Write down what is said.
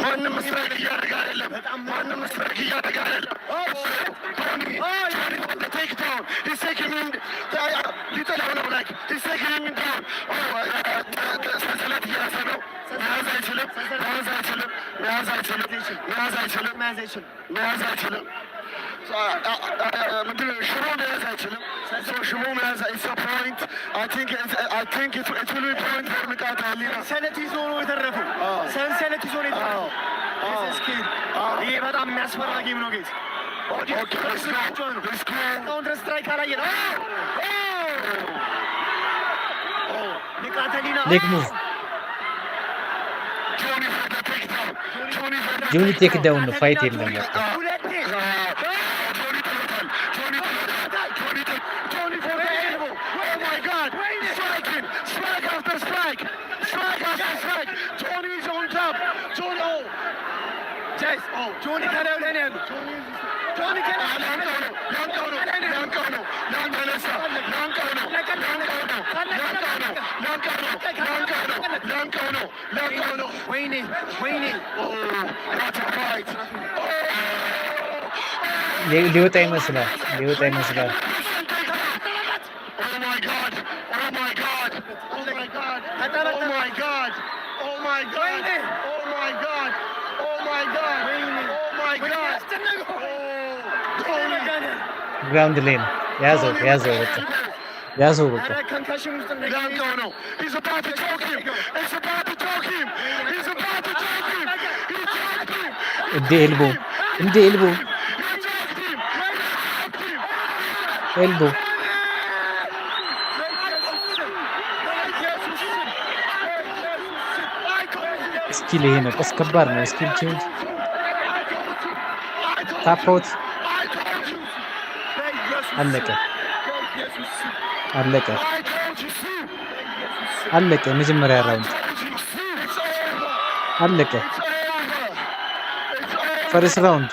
ማንም ስትራይክ እያደረገ አይደለም። ማንም ስትራይክ እያደረገ አይደለም። ቴክ ዳውን ሊጥለው ነው። ላይክ ቴኪንግ ዳውን ሰንሰለት እያዘ ነው። መያዝ አይችልም። መያዝ አይችልም። መያዝ አይችልም። መያዝ አይችልም። መያዝ አይችልም። ምንድን ነው ሽቦ መያዝ አይችልም። ሽቦ መያዝ ፖይንት አይ ቲንክ ኢት ዊል ቢ ፖይንት ፎር ንቃተ ህሊና። ሰንሰለት ይዞ ነው የተረፈው። ሰንሰለት ይዞ ነው የተረፈው። ይሄ በጣም የሚያስፈራ ጌም ነው ጌት። እስካሁን ድረስ ስትራይክ አላየንም። ንቃተ ህሊና ደግሞ ጆኒ ቴክ ዳውን ነው። ፋይት የለም በቃ Johnny kare öyle ne yapıyor? Johnny kare ሊወጣ ይመስላል። ሊወጣ ይመስላል። ግራውንድ ላይ ነው ያዘው በቃ ያዘው በቃ እንደ ኤልቦ ስኪል ይሄ ነው። ከባድ ነው ስኪል ቼንጅ ታፖት አለቀ። መጀመሪያ ራውንድ አለቀ። ፈርስት ራውንድ